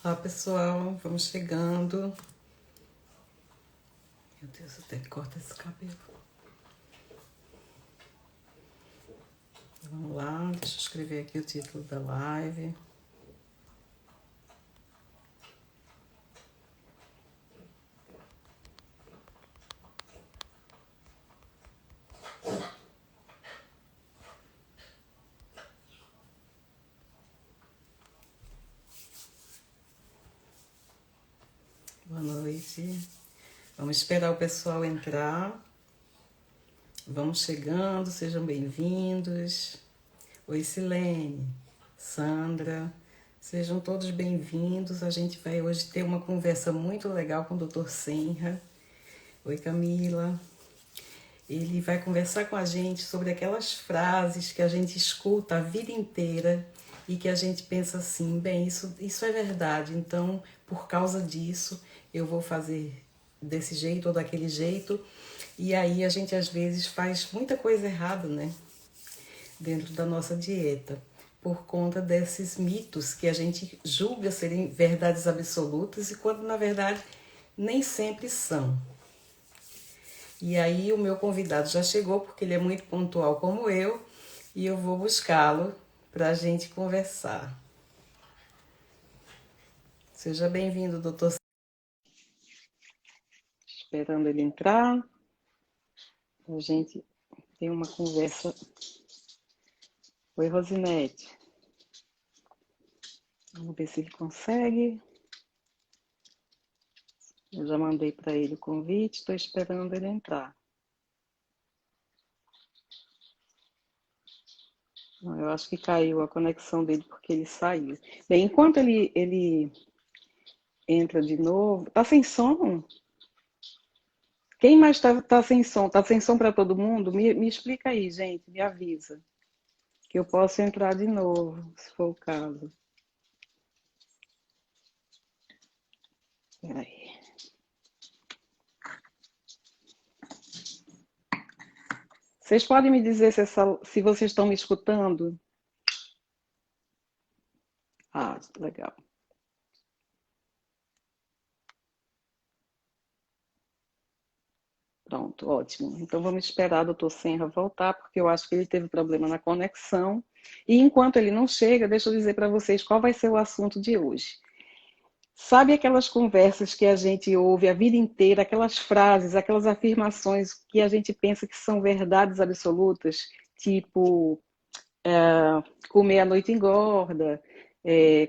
Olá, pessoal, vamos chegando. Meu Deus, até que corta esse cabelo. Vamos lá, deixa eu escrever aqui o título da live. Boa noite. Vamos esperar o pessoal entrar. Vamos chegando, sejam bem-vindos. Oi, Silene, Sandra, sejam todos bem-vindos. A gente vai hoje ter uma conversa muito legal com o Dr. Senra. Oi, Camila. Ele vai conversar com a gente sobre aquelas frases que a gente escuta a vida inteira e que a gente pensa assim, bem, isso é verdade, então, por causa disso, eu vou fazer desse jeito ou daquele jeito. E aí a gente, às vezes, faz muita coisa errada, né? Dentro da nossa dieta, por conta desses mitos que a gente julga serem verdades absolutas e quando, na verdade, nem sempre são. E aí o meu convidado já chegou, porque ele é muito pontual como eu, e eu vou buscá-lo para a gente conversar. Seja bem-vindo, doutor. Esperando ele entrar, a gente tem uma conversa. Oi, Rosinete. Vamos ver se ele consegue. Eu já mandei para ele o convite, estou esperando ele entrar. Eu acho que caiu a conexão dele porque ele saiu. Bem, enquanto ele entra de novo. Tá sem som? Quem mais tá sem som? Tá sem som para todo mundo? Me explica aí, gente, me avisa. Que eu posso entrar de novo, se for o caso. Peraí. Vocês podem me dizer se vocês estão me escutando? Ah, legal. Pronto, ótimo. Então vamos esperar o doutor Senra voltar, porque eu acho que ele teve problema na conexão. E enquanto ele não chega, deixa eu dizer para vocês qual vai ser o assunto de hoje. Sabe aquelas conversas que a gente ouve a vida inteira, aquelas frases, aquelas afirmações que a gente pensa que são verdades absolutas, tipo, comer à noite engorda,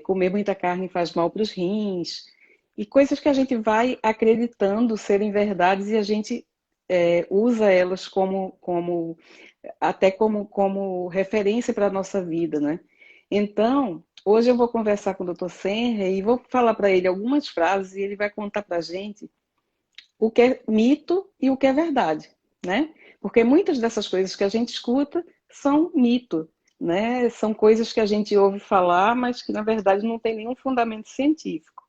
comer muita carne faz mal para os rins, e coisas que a gente vai acreditando serem verdades e a gente usa elas como referência para a nossa vida, né? Então, hoje eu vou conversar com o Dr. Senra e vou falar para ele algumas frases e ele vai contar para a gente o que é mito e o que é verdade, né? Porque muitas dessas coisas que a gente escuta são mito, né? São coisas que a gente ouve falar, mas que na verdade não tem nenhum fundamento científico.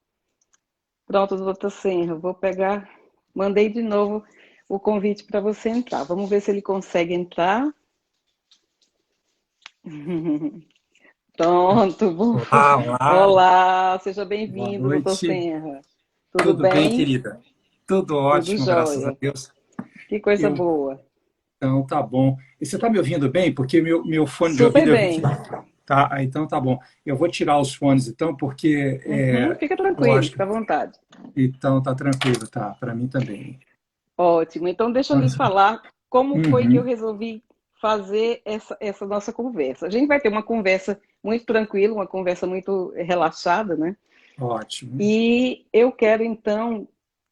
Pronto, doutor Senra, vou pegar, mandei de novo o convite para você entrar. Vamos ver se ele consegue entrar. Pronto, bom. Olá, olá, Olá, seja boa bem-vindo, doutor noite. Senra. Tudo Tudo bem, bem? querida? Tudo Tudo ótimo, graças a jóia. Deus. Que coisa Eu, boa. então, tá bom. E você está me ouvindo bem? Porque meu fone de Super ouvido eu vi que. bem. Tá, então tá bom. Eu vou tirar os fones então, porque Uhum, fica eu tranquilo, acho que. fica à vontade. Então tá tranquilo, tá? Para mim também. Ótimo. Então, deixa eu lhe Mas- falar como foi que eu Uhum, resolvi fazer essa nossa conversa. A gente vai ter uma conversa muito tranquila, uma conversa muito relaxada, né? ótimo, E eu quero, então,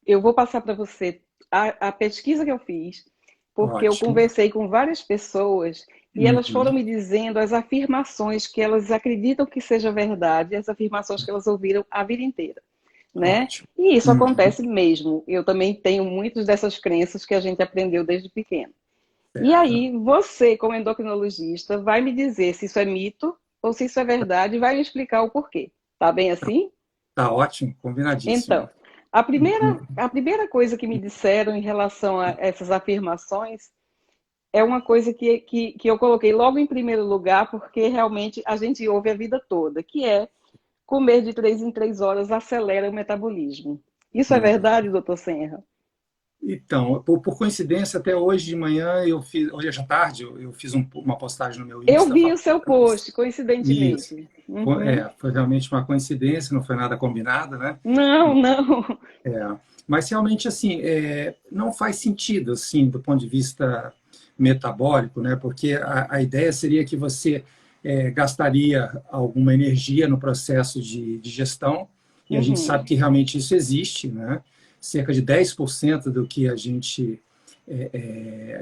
eu vou passar para você a pesquisa que eu fiz, porque eu ótimo. conversei com várias pessoas e elas foram Uhum, me dizendo as afirmações que elas acreditam que seja verdade, as afirmações que elas ouviram a vida inteira, né? ótimo. E isso Uhum, acontece mesmo. Eu também tenho muitas dessas crenças que a gente aprendeu desde pequeno. E certo. aí, você, como endocrinologista, vai me dizer se isso é mito ou se isso é verdade e vai me explicar o porquê. Tá bem assim? Tá ótimo, combinadíssimo. Então, a Uhum, primeira, a primeira coisa que me disseram em relação a essas afirmações é uma coisa que eu coloquei logo em primeiro lugar, porque realmente a gente ouve a vida toda, que é comer de 3 em 3 horas acelera o metabolismo. Isso é Uhum. verdade, doutor Senra? Então, por coincidência, até hoje de manhã, hoje à tarde, eu fiz uma postagem no meu Eu Insta vi o falando seu post, isso. coincidentemente. Uhum. Foi realmente uma coincidência, não foi nada combinado, né? Não, não. Mas realmente, assim, não faz sentido, assim, do ponto de vista metabólico, né? Porque a ideia seria que você gastaria alguma energia no processo de digestão, e a gente sabe Uhum. que realmente isso existe, né? Cerca de 10% do que a gente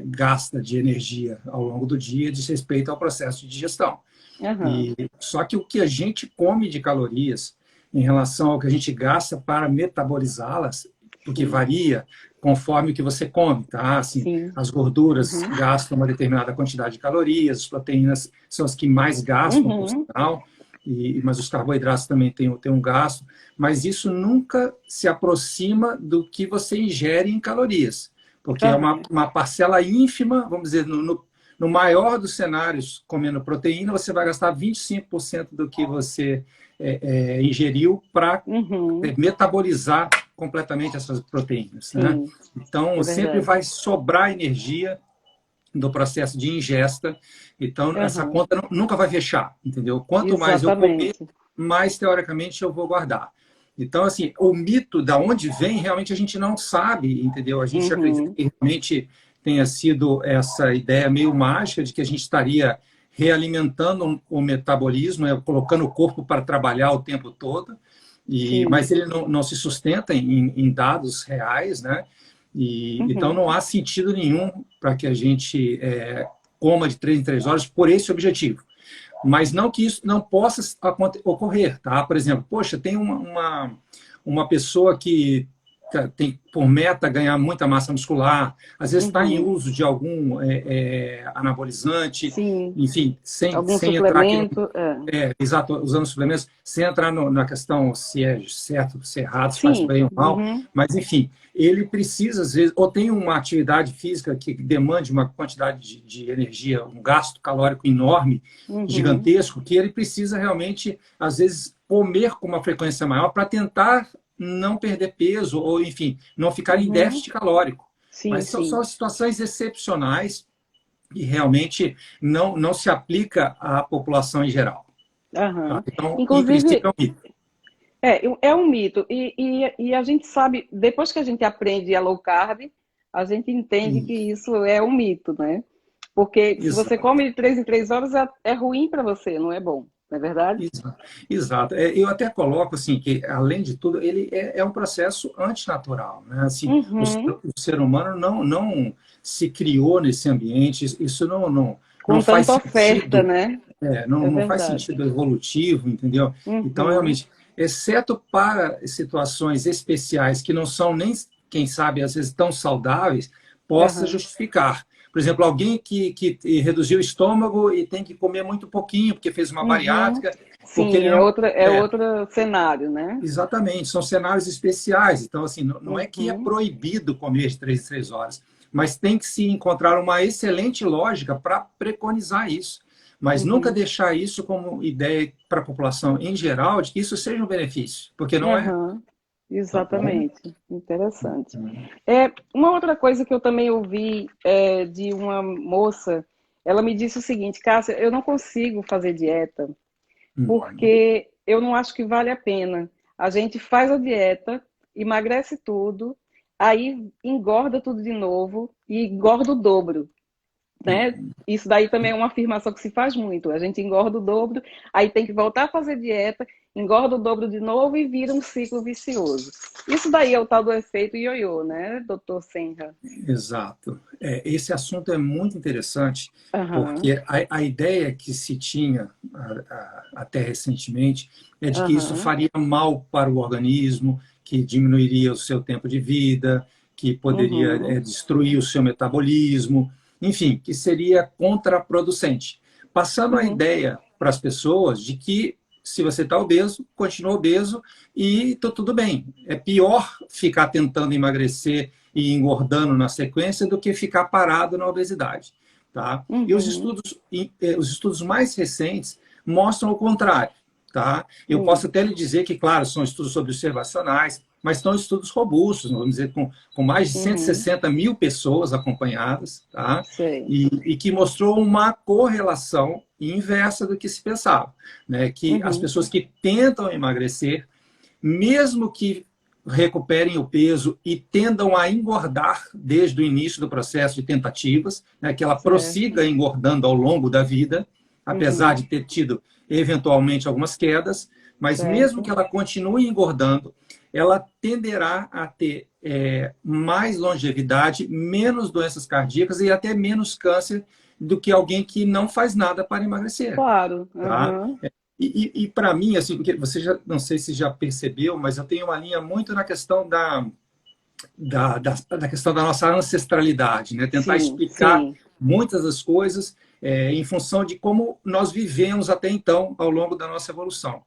gasta de energia ao longo do dia diz respeito ao processo de digestão. Aham. E só que o que a gente come de calorias em relação ao que a gente gasta para metabolizá-las, porque Sim, varia conforme o que você come, tá? Assim, sim. as gorduras Uhum. gastam uma determinada quantidade de calorias, as proteínas são as que mais gastam, por Uhum. sinal, mas os carboidratos também têm um gasto, mas isso nunca se aproxima do que você ingere em calorias, porque é Aham. uma parcela ínfima, vamos dizer, no maior dos cenários, comendo proteína, você vai gastar 25% do que você ingeriu para Uhum. metabolizar completamente essas proteínas, né? Sim, Então, é sempre verdade. vai sobrar energia do processo de ingesta. Então, essa Aham. conta nunca vai fechar, entendeu? Quanto mais eu comer, Exatamente. mais, teoricamente, eu vou guardar. Então, assim, o mito da onde vem, realmente a gente não sabe, entendeu? A gente acredita Uhum. que realmente tenha sido essa ideia meio mágica de que a gente estaria realimentando o metabolismo, colocando o corpo para trabalhar o tempo todo, Sim. mas ele não se sustenta em dados reais, né? Então, Uhum. não há sentido nenhum para que a gente coma de 3 em 3 horas por esse objetivo. Mas não que isso não possa ocorrer, tá? Por exemplo, poxa, tem uma pessoa que tem por meta ganhar muita massa muscular, às vezes está em Uhum. uso de algum anabolizante, Sim. enfim, Algum sem entrar aqui suplemento? É. exato, usando suplementos, sem entrar na questão se é certo, se é errado, se faz Sim. bem ou mal, Uhum. mas enfim, ele precisa, às vezes, ou tem uma atividade física que demande uma quantidade de energia, um gasto calórico enorme, Uhum. gigantesco, que ele precisa realmente, às vezes, comer com uma frequência maior para tentar não perder peso, ou enfim, não ficar em Uhum. déficit calórico. Sim, Mas sim. são situações excepcionais e realmente não se aplica à população em geral. Tá? Aham. Então, em princípio, Inclusive, é um mito. é um mito. E a gente sabe, depois que a gente aprende a low carb, a gente entende que isso é um mito, né? Porque se você Exato, come de 3 em 3 horas, é ruim para você, não é bom, não é verdade? exato, exato. Eu até coloco assim que, além de tudo, ele é um processo antinatural, né? Assim, Uhum. o ser humano não se criou nesse ambiente. Isso não Com faz tanta oferta, sentido, né? não, É não faz verdade. sentido evolutivo, entendeu? Então, Uhum. realmente, exceto para situações especiais que não são nem, quem sabe, às vezes tão saudáveis, possa Aham. justificar. Por exemplo, alguém que reduziu o estômago e tem que comer muito pouquinho porque fez uma Uhum. bariátrica, porque Sim, ele não. é outro cenário, né? Exatamente, são cenários especiais. Então, assim, não é que é Uhum. proibido comer de 3 em 3 horas, mas tem que se encontrar uma excelente lógica para preconizar isso. Mas nunca Uhum. deixar isso como ideia para a população em geral de que isso seja um benefício, porque não é. Aham. Tá bom? Exatamente. Interessante. Uma outra coisa que eu também ouvi de uma moça, ela me disse o seguinte, Cássia, eu não consigo fazer dieta Uhum. porque eu não acho que vale a pena. A gente faz a dieta, emagrece tudo, aí engorda tudo de novo e engorda o dobro, né? Isso daí também é uma afirmação que se faz muito. A gente engorda o dobro, aí tem que voltar a fazer dieta, engorda o dobro de novo e vira um ciclo vicioso. Isso daí é o tal do efeito ioiô, né, doutor Senra? Exato. Esse assunto é muito interessante, Aham, porque a ideia que se tinha até recentemente é de que isso aham, faria mal para o organismo, que diminuiria o seu tempo de vida, que poderia uhum, destruir o seu metabolismo, enfim, que seria contraproducente. Passando a uhum, ideia para as pessoas de que se você está obeso, continua obeso e está tudo bem. É pior ficar tentando emagrecer e engordando na sequência do que ficar parado na obesidade. Tá? E uhum, os estudos mais recentes mostram o contrário. tá? Eu posso até lhe dizer que, claro, são estudos sobre observacionais, mas são estudos robustos, vamos dizer, com mais de 160 mil pessoas acompanhadas, tá? Sei. E que mostrou uma correlação inversa do que se pensava, né? Que as pessoas que tentam emagrecer, mesmo que recuperem o peso e tendam a engordar desde o início do processo de tentativas, né, que ela prossiga engordando ao longo da vida, apesar de ter tido eventualmente algumas quedas, mas mesmo que ela continue engordando, ela tenderá a ter mais longevidade, menos doenças cardíacas e até menos câncer do que alguém que não faz nada para emagrecer. Claro. Tá? E para mim, assim, porque você já, não sei se já percebeu, mas eu tenho uma linha muito na questão da questão da nossa ancestralidade, né? Tentar explicar muitas das coisas em função de como nós vivemos até então, ao longo da nossa evolução.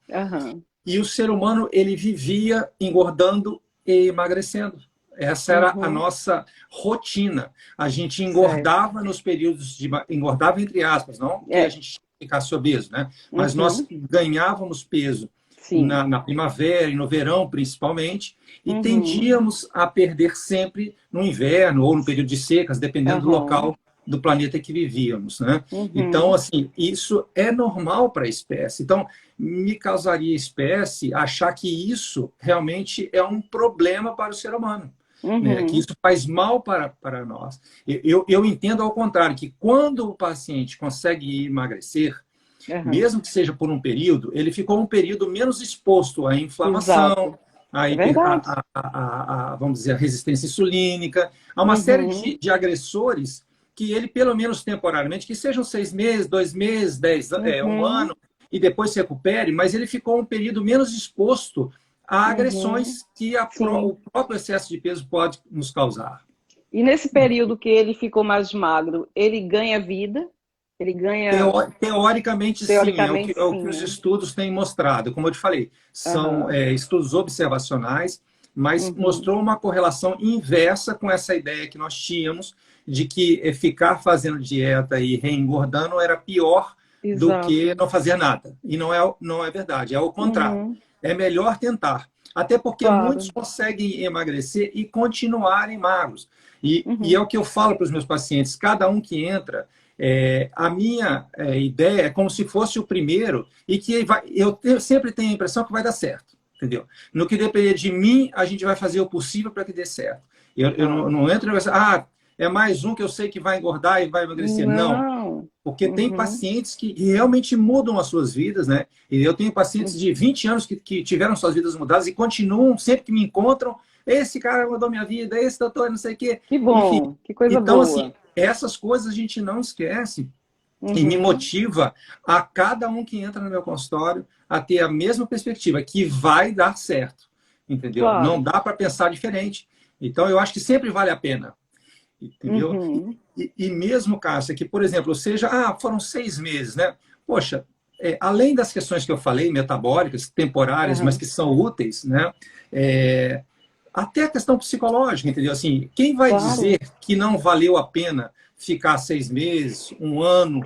E o ser humano, ele vivia engordando e emagrecendo. Essa era a nossa rotina. A gente engordava nos períodos de... Engordava entre aspas, não que a gente ficasse obeso, né? Mas nós ganhávamos peso na primavera e no verão, principalmente, e tendíamos a perder sempre no inverno ou no período de secas, dependendo do local do planeta que vivíamos, né? Então, assim, isso é normal para a espécie. Então, me causaria espécie achar que isso realmente é um problema para o ser humano. Né, que isso faz mal para nós. Eu entendo ao contrário, que quando o paciente consegue emagrecer, mesmo que seja por um período, ele ficou um período menos exposto à inflamação, vamos dizer, a resistência insulínica, a uma série de agressores que ele, pelo menos temporariamente, que sejam 6 meses, 2 meses, 1 ano, e depois se recupere, mas ele ficou um período menos exposto a agressões que o próprio excesso de peso pode nos causar. E nesse período que ele ficou mais magro, ele ganha vida? Ele ganha... Teoricamente, sim. É o que os estudos têm mostrado. Como eu te falei, são estudos observacionais, mas mostrou uma correlação inversa com essa ideia que nós tínhamos de que ficar fazendo dieta e reengordando era pior do que não fazer nada. E não é verdade, é o contrário. É melhor tentar. Até porque muitos conseguem emagrecer e continuarem magros. E é o que eu falo para os meus pacientes. Cada um que entra, a minha ideia é como se fosse o primeiro e que eu sempre tenho a impressão que vai dar certo. Entendeu? No que depender de mim, a gente vai fazer o possível para que dê certo. Eu não entro e vai é mais um que eu sei que vai engordar e vai emagrecer. Não. Porque tem pacientes que realmente mudam as suas vidas, né? E eu tenho pacientes de 20 anos que tiveram suas vidas mudadas e continuam, sempre que me encontram, esse cara mudou minha vida, esse doutor, não sei o quê. Que bom, enfim, que coisa então, boa. Então, assim, essas coisas a gente não esquece e me motiva a cada um que entra no meu consultório a ter a mesma perspectiva, que vai dar certo, entendeu? Claro. Não dá para pensar diferente. Então, eu acho que sempre vale a pena. Entendeu? E mesmo, Cássia, que, por exemplo, foram 6 meses, né? Poxa, além das questões que eu falei, metabólicas, temporárias, mas que são úteis, né? Até a questão psicológica, entendeu? Assim, quem vai dizer que não valeu a pena ficar 6 meses, 1 ano,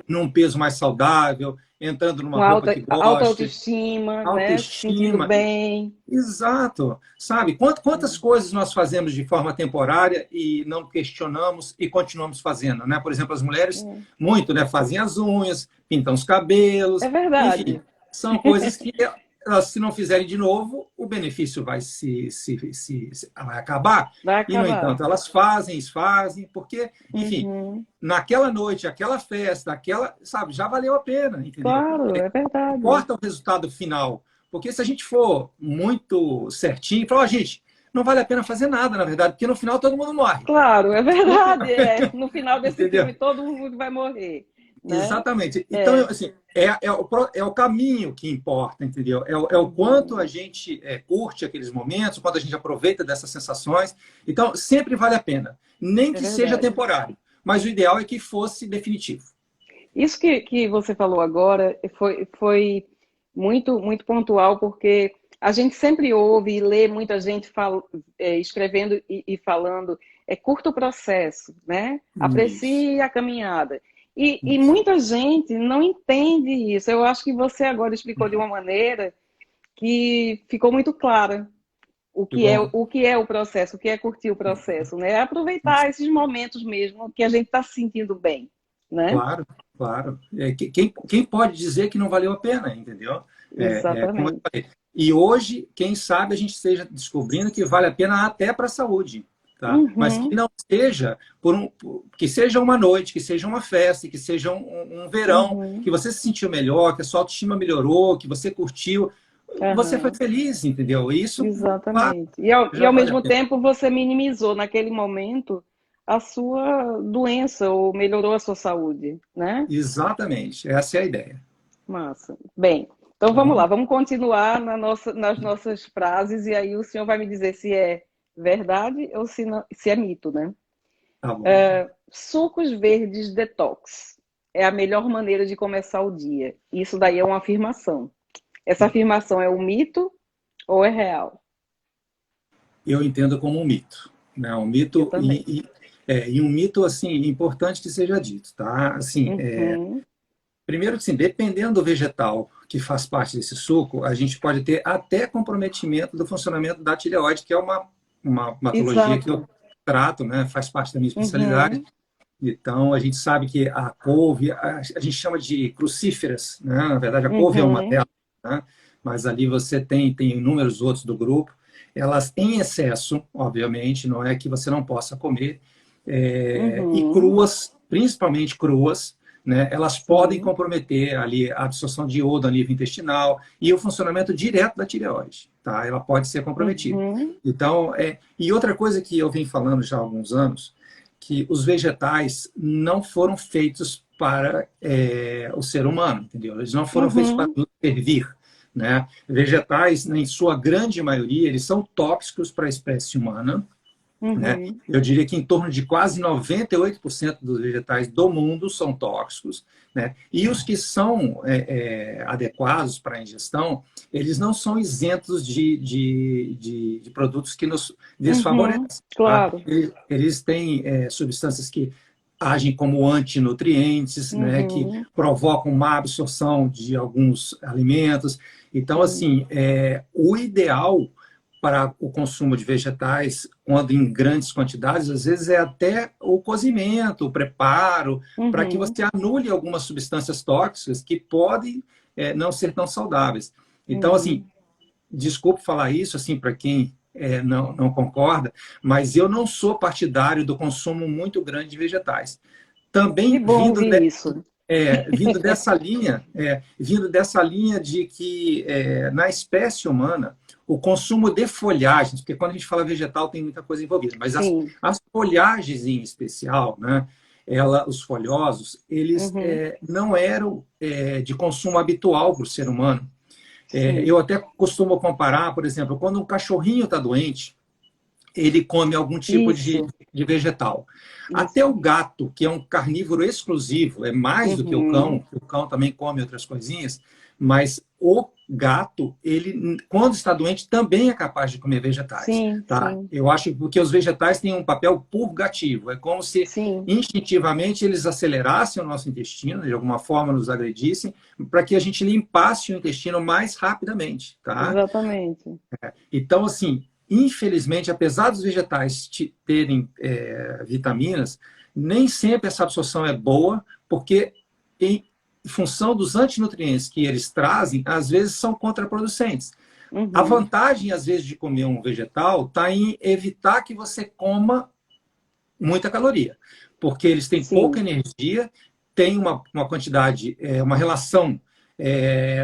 num peso mais saudável, entrando numa roupa que gosta. Alta autoestima, né? Se sentindo bem. Exato. Sabe, quantas coisas nós fazemos de forma temporária e não questionamos e continuamos fazendo, né? Por exemplo, as mulheres, muito, né? Fazem as unhas, pintam os cabelos. É verdade. Enfim, são coisas que elas, se não fizerem de novo, o benefício vai vai acabar. E, no entanto, elas fazem, porque, enfim, naquela noite, aquela festa, sabe, já valeu a pena, entendeu? Claro, é verdade. Importa o resultado final. Porque se a gente for muito certinho, fala, gente, não vale a pena fazer nada, na verdade, porque no final todo mundo morre. Claro, é verdade. No final desse filme, todo mundo vai morrer. Né? Exatamente. Então, assim, é o caminho que importa, entendeu? É o quanto a gente curte aqueles momentos, o quanto a gente aproveita dessas sensações. Então, sempre vale a pena. Nem que seja temporário. Mas o ideal é que fosse definitivo. Isso que você falou agora foi muito, muito pontual, porque a gente sempre ouve e lê muita gente escrevendo e falando, curta o processo, né? Aprecie a caminhada. E muita gente não entende isso. Eu acho que você agora explicou de uma maneira que ficou muito clara Que bom. o que é o processo, o que é curtir o processo, né? É aproveitar esses momentos mesmo que a gente está se sentindo bem, né? Claro, claro. Quem pode dizer que não valeu a pena, entendeu? Como eu Exatamente. falei. E hoje, quem sabe a gente esteja descobrindo que vale a pena até para a saúde, tá? Mas que Uhum, não seja que seja uma noite, que seja uma festa, que seja um verão, que uhum, você se sentiu melhor, que a sua autoestima melhorou, que você curtiu, você foi aham, feliz, entendeu? E isso, claro, exatamente. E já ao vale a mesmo pena. tempo você minimizou naquele momento a sua doença ou melhorou a sua saúde, né? Exatamente, essa é a ideia. Massa. Bem, então vamos lá, Bom, vamos continuar nas nossas frases e aí o senhor vai me dizer se é verdade ou se é mito, né? tá bom. Sucos verdes detox é a melhor maneira de começar o dia. Isso daí é uma afirmação. Essa afirmação é um mito ou é real? Eu entendo como um mito, né? Um Eu mito também. e um mito assim importante que seja dito, tá? Assim, Uhum, primeiro que assim, dependendo do vegetal que faz parte desse suco, a gente pode ter até comprometimento do funcionamento da tireoide, que é uma patologia que eu exato. trato, né? Faz parte da minha especialidade. Uhum, Então, a gente sabe que a couve, a gente chama de crucíferas, né? Na verdade, a couve é uma uhum, delas, né? Mas ali você tem inúmeros outros do grupo. Elas em excesso, obviamente, não é que você não possa comer, e uhum, cruas, principalmente cruas, né? Elas podem sim. comprometer ali a absorção de iodo a nível intestinal e o funcionamento direto da tireoide, tá? Ela pode ser comprometida. Uhum, Então, e outra coisa que eu venho falando já há alguns anos, que os vegetais não foram feitos para o ser humano, entendeu? Eles não foram feitos para uhum, servir, né? Vegetais, em sua grande maioria, eles são tóxicos para a espécie humana, né? uhum, Eu diria que em torno de quase 98% dos vegetais do mundo são tóxicos, né? E os que são adequados para a ingestão, eles não são isentos de produtos que nos uhum, desfavorecem. Tá? claro. Eles têm substâncias que agem como antinutrientes, né, que Uhum, provocam má absorção de alguns alimentos. Então, sim. assim, o ideal para o consumo de vegetais, quando em grandes quantidades, às vezes é até o cozimento, o preparo, para que Uhum, você anule algumas substâncias tóxicas que podem não ser tão saudáveis. Então, assim, uhum. desculpe falar isso assim para quem não concorda, mas eu não sou partidário do consumo muito grande de vegetais. Que Também bom ouvir isso. vindo dessa linha de que na espécie humana o consumo de folhagens, porque quando a gente fala vegetal tem muita coisa envolvida, mas Sim. as folhagens em especial, né, os folhosos, eles Uhum, não eram de consumo habitual para o ser humano. Eu sim. até costumo comparar, por exemplo, quando um cachorrinho está doente, ele come algum tipo Isso, de vegetal. Até isso. o gato, que é um carnívoro exclusivo, é mais do Uhum, que o cão também come outras coisinhas, mas o gato, ele, quando está doente, também é capaz de comer vegetais. sim, Tá? sim, Eu acho que os vegetais têm um papel purgativo. É como se sim. instintivamente eles acelerassem o nosso intestino, de alguma forma nos agredissem, para que a gente limpasse o intestino mais rapidamente. Tá? Exatamente. Então, assim, infelizmente, apesar dos vegetais terem vitaminas, nem sempre essa absorção é boa, porque em função dos antinutrientes que eles trazem, às vezes são contraproducentes. A Uhum, vantagem, às vezes, de comer um vegetal está em evitar que você coma muita caloria, porque eles têm pouca sim. energia, tem uma quantidade, uma relação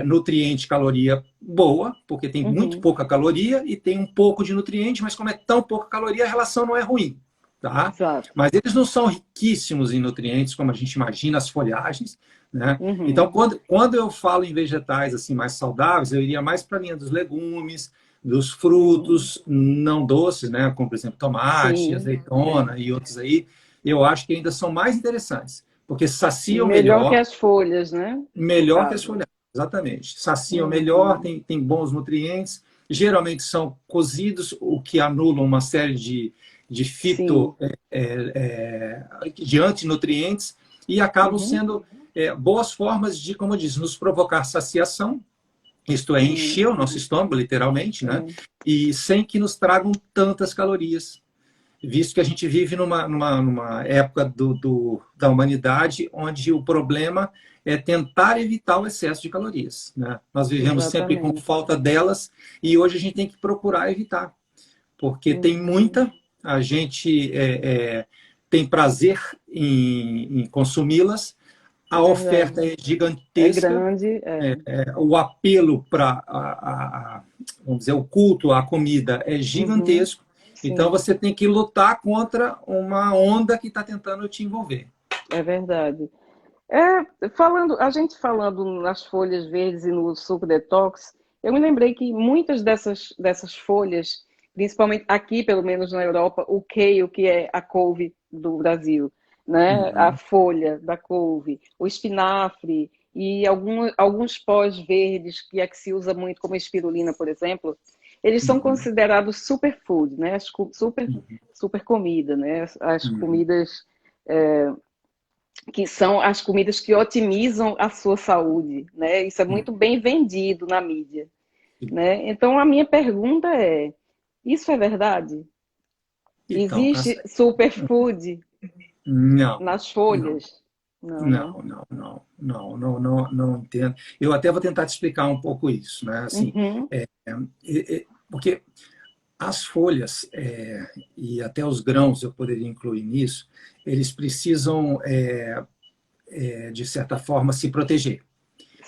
nutriente-caloria boa, porque tem muito Uhum, pouca caloria e tem um pouco de nutriente, mas como é tão pouca caloria, a relação não é ruim. Tá? exato. Mas eles não são riquíssimos em nutrientes, como a gente imagina, as folhagens. Né? Então, Uhum, quando eu falo em vegetais assim mais saudáveis, eu iria mais para a linha dos legumes, dos frutos não doces, né? Como, por exemplo, tomate, sim, é. azeitona e outros aí, eu acho que ainda são mais interessantes, porque saciam Melhor que melhor, as folhas, né? No melhor que as caso. folhas. Exatamente. Saciam melhor, Uhum, tem bons nutrientes, geralmente são cozidos, o que anula uma série de sim. de antinutrientes, e acabam sendo boas formas de, como eu disse, nos provocar saciação, isto é, encher o nosso estômago, literalmente, né? E sem que nos tragam tantas calorias, visto que a gente vive numa época da humanidade onde o problema é tentar evitar o excesso de calorias, né? Nós vivemos sempre com falta delas e hoje a gente tem que procurar evitar, porque tem muita, a gente tem prazer em consumi-las, a oferta é gigantesca, é grande, o apelo para, vamos dizer, o culto à comida é gigantesco. Então você tem que lutar contra uma onda que está tentando te envolver. É verdade. A gente falando nas folhas verdes e no suco detox, eu me lembrei que muitas dessas folhas, principalmente aqui, pelo menos na Europa, o kale, que é a couve do Brasil, né? A folha da couve, o espinafre e alguns pós verdes, que é que se usa muito, como a espirulina, por exemplo, eles são considerados superfood, né? Super comida, né? As comidas que são as comidas que otimizam a sua saúde, né? Isso é muito bem vendido na mídia, né? Então a minha pergunta é: isso é verdade? Então, Existe superfood nas folhas? Não entendo. Eu até vou tentar te explicar um pouco isso, né? Assim, porque as folhas e até os grãos eu poderia incluir nisso, eles precisam de certa forma se proteger,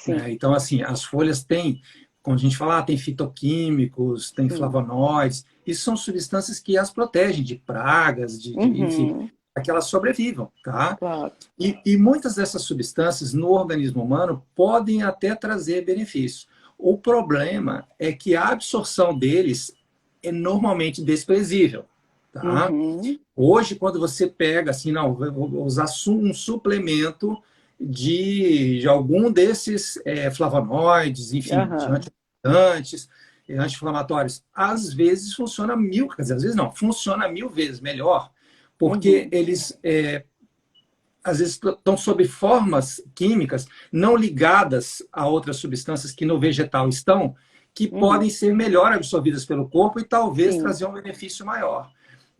né? Então, assim, as folhas têm, quando a gente fala, tem fitoquímicos, tem flavonoides, isso são substâncias que as protegem de pragas, enfim, para que elas sobrevivam, tá? Claro. E muitas dessas substâncias no organismo humano podem até trazer benefícios. O problema é que a absorção deles é normalmente desprezível, tá? Hoje, quando você pega, assim, não, vou usar um suplemento de algum desses flavonoides, enfim, de antioxidantes, anti-inflamatórios, às vezes funciona quer dizer, às vezes não, funciona 1000 vezes melhor, porque eles às vezes estão sob formas químicas não ligadas a outras substâncias que no vegetal estão, que podem ser melhor absorvidas pelo corpo e talvez trazer um benefício maior.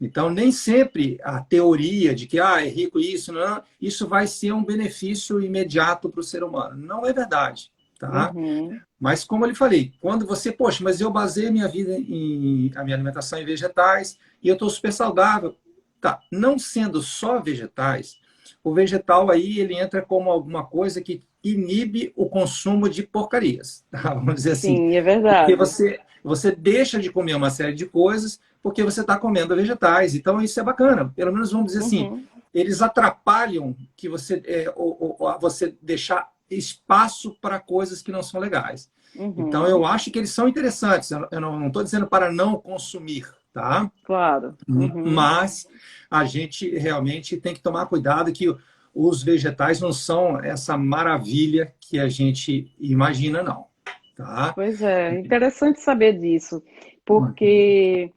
Então, nem sempre a teoria de que é rico isso, não, isso vai ser um benefício imediato para o ser humano. Não é verdade, tá? Mas, como eu lhe falei, quando você, poxa, mas eu baseei a minha vida a minha alimentação em vegetais e eu estou super saudável. Tá, não sendo só vegetais, o vegetal aí ele entra como alguma coisa que inibe o consumo de porcarias, tá? Vamos dizer assim. Sim, é verdade. Porque você deixa de comer uma série de coisas porque você está comendo vegetais. Então, isso é bacana. Pelo menos, vamos dizer assim, eles atrapalham que você deixar espaço para coisas que não são legais. Então, eu acho que eles são interessantes. Eu não estou dizendo para não consumir, tá? Claro. Mas a gente realmente tem que tomar cuidado que os vegetais não são essa maravilha que a gente imagina, não. Tá? Pois é, interessante saber disso, porque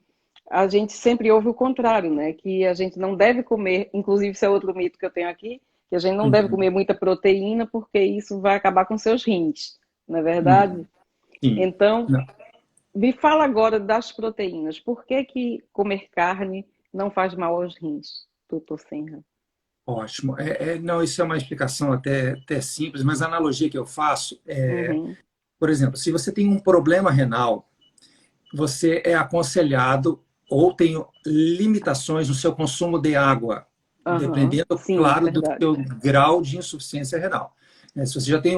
a gente sempre ouve o contrário, né? Que a gente não deve comer, inclusive esse é outro mito que eu tenho aqui, que a gente não deve comer muita proteína porque isso vai acabar com seus rins, não é verdade? Sim. Então, me fala agora das proteínas. Por que comer carne não faz mal aos rins, doutor Senra? Ótimo. Não, isso é uma explicação até simples, mas a analogia que eu faço por exemplo, se você tem um problema renal, você é aconselhado ou tem limitações no seu consumo de água, dependendo, claro, do seu grau de insuficiência renal. Se você já tem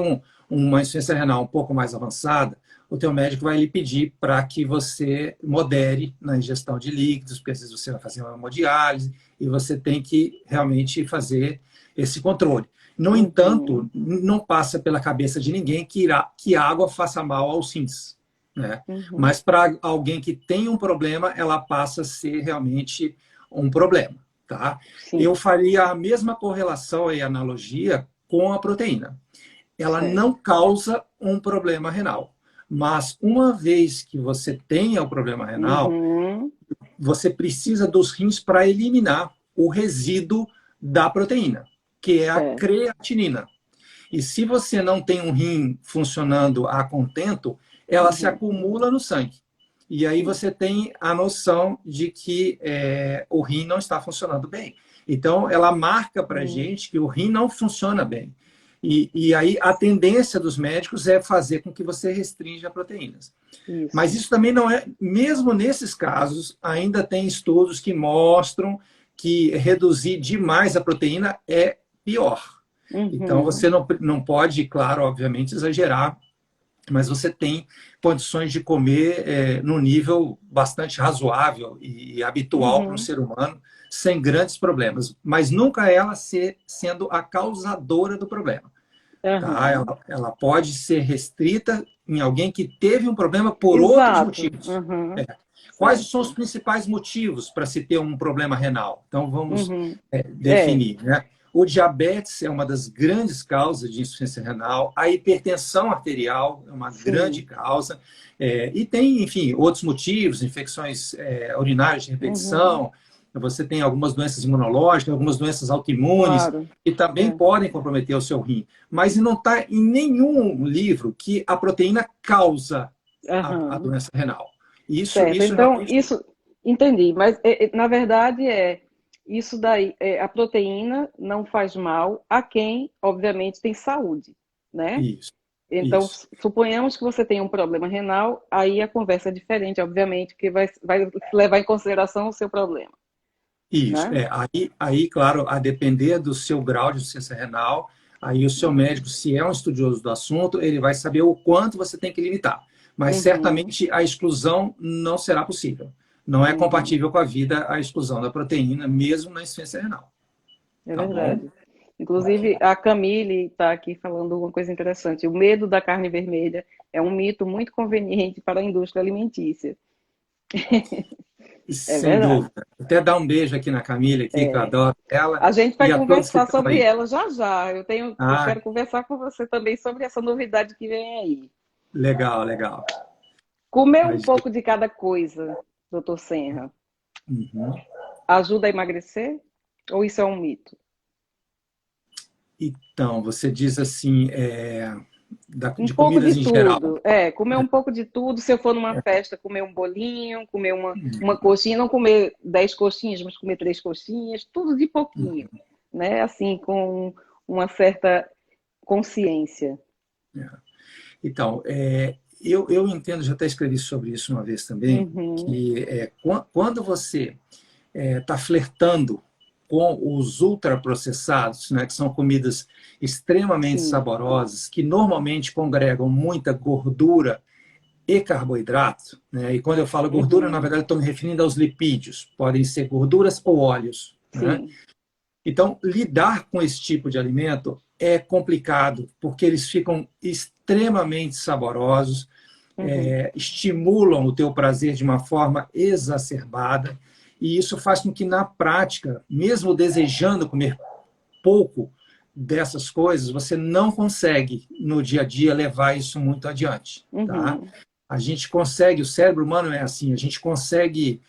uma insuficiência renal um pouco mais avançada, o teu médico vai lhe pedir para que você modere na ingestão de líquidos, porque às vezes você vai fazer uma hemodiálise e você tem que realmente fazer esse controle. No entanto, não passa pela cabeça de ninguém que a água faça mal aos rins, né? Mas para alguém que tem um problema, ela passa a ser realmente um problema, tá? Eu faria a mesma correlação e analogia com a proteína. Ela não causa um problema renal, mas uma vez que você tenha o problema renal, você precisa dos rins para eliminar o resíduo da proteína. que é a Certo. creatinina. E se você não tem um rim funcionando a contento, ela se acumula no sangue. E aí você tem a noção de que o rim não está funcionando bem. Então, ela marca para a gente que o rim não funciona bem. E aí a tendência dos médicos é fazer com que você restrinja proteínas. Isso. Mas isso também não é, mesmo nesses casos, ainda tem estudos que mostram que reduzir demais a proteína é pior. Então, você não pode, claro, obviamente, exagerar, mas você tem condições de comer num nível bastante razoável e habitual para um ser humano, sem grandes problemas. Mas nunca ela sendo a causadora do problema. Tá? Ela pode ser restrita em alguém que teve um problema por outros motivos. Quais são os principais motivos para se ter um problema renal? Então, vamos definir, né? O diabetes é uma das grandes causas de insuficiência renal. A hipertensão arterial é uma grande causa. E tem, enfim, outros motivos, infecções urinárias de repetição. Você tem algumas doenças imunológicas, algumas doenças autoimunes, que também podem comprometer o seu rim. Mas não está em nenhum livro que a proteína causa a doença renal. Então, isso entendi. Mas, na verdade, isso daí, a proteína não faz mal a quem, obviamente, tem saúde, né? Isso. Então, suponhamos que você tem um problema renal, aí a conversa é diferente, obviamente, que vai levar em consideração o seu problema. Isso, né? Aí, claro, a depender do seu grau de insuficiência renal, aí o seu médico, se é um estudioso do assunto, ele vai saber o quanto você tem que limitar. Mas certamente a exclusão não será possível. Não é compatível com a vida a exclusão da proteína, mesmo na insuficiência renal. É verdade. Inclusive, a Camille está aqui falando uma coisa interessante. O medo da carne vermelha é um mito muito conveniente para a indústria alimentícia. Sem dúvida. Até dar um beijo aqui na Camille, que eu adoro ela. A gente vai conversar sobre ela já já. Eu quero conversar com você também sobre essa novidade que vem aí. Legal, legal. Comer um pouco de cada coisa, doutor Senra, ajuda a emagrecer? Ou isso é um mito? Então, você diz assim, de pouco comidas de em tudo. geral. Comer um pouco de tudo. Se eu for numa festa, comer um bolinho, comer uma coxinha, não comer 10 coxinhas, mas comer 3 coxinhas, tudo de pouquinho, né? Assim, com uma certa consciência. Então, eu entendo, já até escrevi sobre isso uma vez também, que quando você está flertando com os ultraprocessados, né, que são comidas extremamente saborosas, que normalmente congregam muita gordura e carboidrato, né? E quando eu falo gordura, na verdade, estou me referindo aos lipídios, podem ser gorduras ou óleos. Né? Então, lidar com esse tipo de alimento é complicado, porque eles ficam extremamente saborosos, estimulam o teu prazer de uma forma exacerbada, e isso faz com que, na prática, mesmo desejando comer pouco dessas coisas, você não consegue, no dia a dia, levar isso muito adiante. Tá? A gente consegue, o cérebro humano é assim, a gente consegue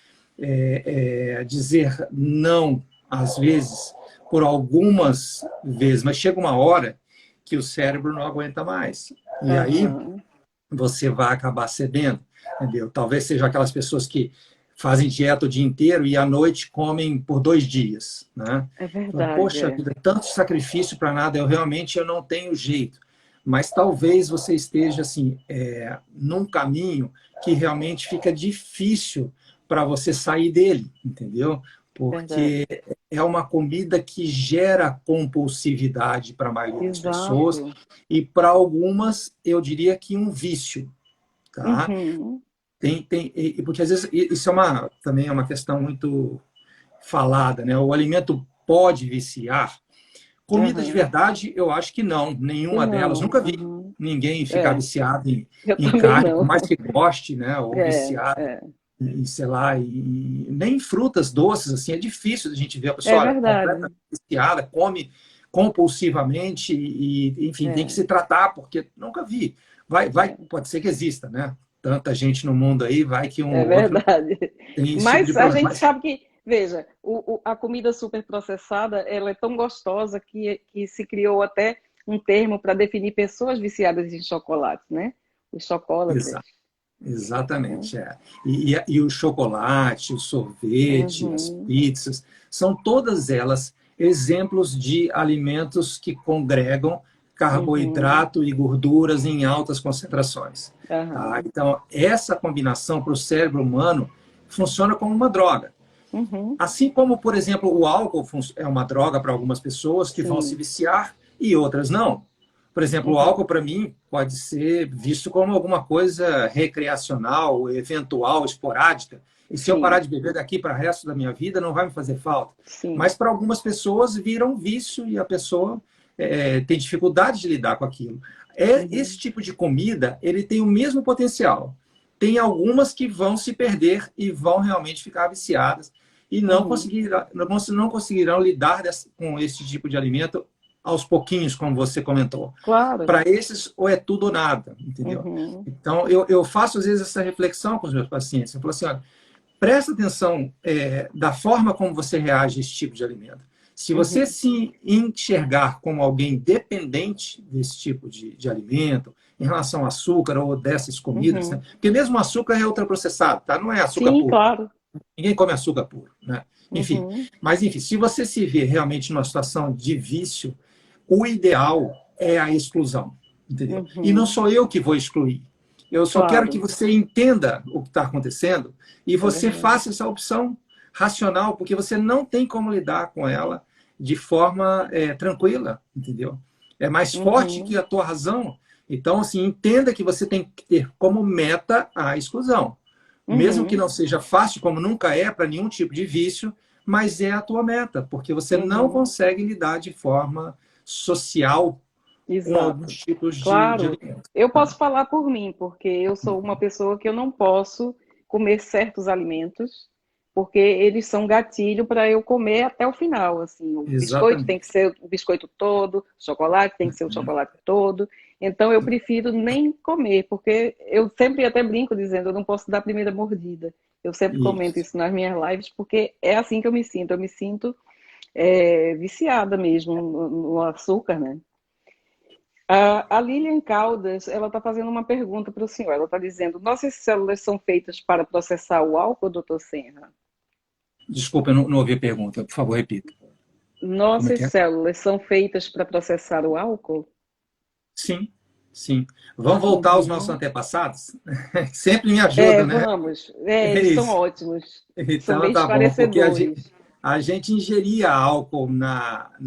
dizer não, às vezes, por algumas vezes, mas chega uma hora que o cérebro não aguenta mais. E aí você vai acabar cedendo, entendeu? Talvez seja aquelas pessoas que fazem dieta o dia inteiro e à noite comem por 2 dias. Né? É verdade. Então, poxa vida, tanto sacrifício para nada, eu não tenho jeito. Mas talvez você esteja assim, num caminho que realmente fica difícil para você sair dele, entendeu? Porque é uma comida que gera compulsividade para a maioria das pessoas e para algumas, eu diria que um vício. Tá? Porque às vezes isso também é uma questão muito falada, né? O alimento pode viciar. Comida de verdade, eu acho que não, nenhuma delas. Nunca vi ninguém ficar viciado em carne, por mais que goste, né? Ou viciado em, sei lá, nem frutas doces, assim, é difícil a gente ver a pessoa completamente viciada, come compulsivamente e enfim, tem que se tratar, porque nunca vi. Pode ser que exista, né? Tanta gente no mundo aí, vai que É verdade. Mas a gente sabe que Veja, a comida superprocessada, ela é tão gostosa que se criou até um termo para definir pessoas viciadas em chocolate, né? Os chocólatras. Né? Exatamente, é. E o chocolate, o sorvete, as Uhum, pizzas, são todas elas exemplos de alimentos que congregam uhum, carboidrato e gorduras em altas concentrações. Tá? aham, Então, essa combinação para o cérebro humano funciona como uma droga. uhum, Assim como, por exemplo, o álcool é uma droga para algumas pessoas que vão se sim, viciar e outras não. Por exemplo, o uhum, álcool, para mim, pode ser visto como alguma coisa recreacional, eventual, esporádica. E se eu parar sim, de beber daqui para o resto da minha vida, não vai me fazer falta. sim, Mas para algumas pessoas vira um vício e a pessoa tem dificuldade de lidar com aquilo. Esse uhum, tipo de comida, ele tem o mesmo potencial. Tem algumas que vão se perder e vão realmente ficar viciadas e uhum, não conseguirão lidar com esse tipo de alimento aos pouquinhos, como você comentou. claro, Para esses, ou é tudo ou nada, entendeu? uhum, Então, eu faço, às vezes, essa reflexão com os meus pacientes. Eu falo assim, olha, presta atenção da forma como você reage a esse tipo de alimento. Se você uhum, se enxergar como alguém dependente desse tipo de alimento, em relação ao açúcar ou dessas comidas, né? uhum, Porque mesmo o açúcar é ultraprocessado, tá? Não é açúcar sim, puro. claro, Ninguém come açúcar puro, né? Enfim, uhum, mas enfim, se você se vê realmente numa situação de vício, o ideal é a exclusão, entendeu? E não uhum, sou eu que vou excluir. Eu só quero que claro, você entenda o que está acontecendo e é você verdade, faça essa opção racional, porque você não tem como lidar com ela de forma tranquila, entendeu? É mais forte que uhum, a tua razão. Então, assim, entenda que você tem que ter como meta a exclusão. Mesmo que uhum, não seja fácil, como nunca é para nenhum tipo de vício, mas é a tua meta, porque você não uhum, consegue lidar de forma social com alguns exato, tipos de claro, alimento. eu Tá? posso falar por mim, porque eu sou uma pessoa que eu não posso comer certos alimentos, porque eles são gatilho para eu comer até o final, assim, o biscoito tem que Exatamente. ser o biscoito todo, o chocolate tem que ser o chocolate todo, então eu prefiro nem comer, porque eu sempre até brinco dizendo, eu não posso dar a primeira mordida, eu sempre comento Isso. isso nas minhas lives, porque é assim que eu me sinto viciada mesmo no açúcar, né? A Lilian Caldas, ela está fazendo uma pergunta para o senhor. Ela está dizendo: nossas células são feitas para processar o álcool, doutor Senra? Desculpa, eu não ouvi a pergunta. Por favor, repita. Como é Nossas que é? células são feitas para processar o álcool? Sim, sim. Vamos voltar aos nossos Uhum. antepassados? Sempre me ajuda, né? Vamos. É Eles são isso. ótimos. São Então bem tá bom, porque esclarecedores. a gente ingeria álcool na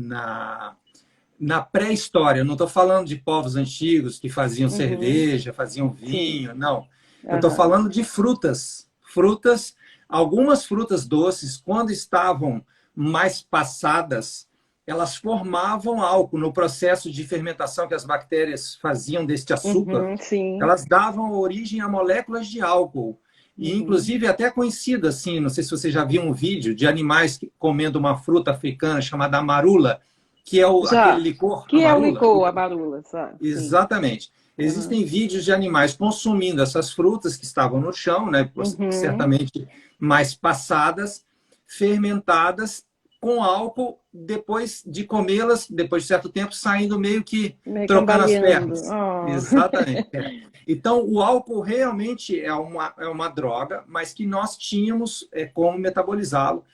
pré-história. Eu não estou falando de povos antigos que faziam Uhum. cerveja, faziam Sim. vinho, não. Eu estou Aham. falando de frutas. Frutas, algumas frutas doces, quando estavam mais passadas, elas formavam álcool no processo de fermentação que as bactérias faziam deste açúcar. Uhum. Sim. Elas davam origem a moléculas de álcool. E, Uhum. inclusive, até conhecida, assim, não sei se você já viu um vídeo de animais comendo uma fruta africana chamada amarula, que é aquele Já. licor Que é o amarula. licor, a marula, sabe? Sim. Exatamente. Uhum. Existem vídeos de animais consumindo essas frutas que estavam no chão, né, Uhum. certamente mais passadas, fermentadas com álcool, depois de comê-las, depois de certo tempo, saindo meio que Meio trocando as cambaleando. pernas. Oh. Exatamente. Então, o álcool realmente é uma droga, mas que nós tínhamos como metabolizá-lo.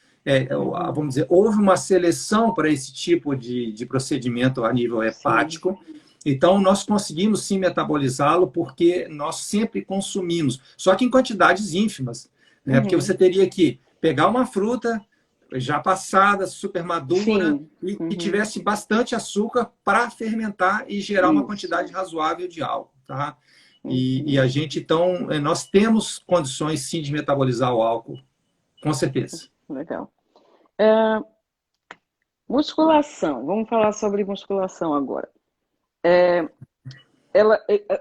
Uhum. Vamos dizer, houve uma seleção para esse tipo de procedimento a nível Sim. hepático, então, nós conseguimos sim metabolizá-lo porque nós sempre consumimos, só que em quantidades ínfimas, né? Porque Uhum. você teria que pegar uma fruta já passada, super madura, Sim. e que Uhum. tivesse bastante açúcar para fermentar e gerar uma Isso. quantidade razoável de álcool, tá? E Uhum. a gente, então, nós temos condições sim de metabolizar o álcool, com certeza. Legal. É, musculação. Vamos falar sobre musculação agora.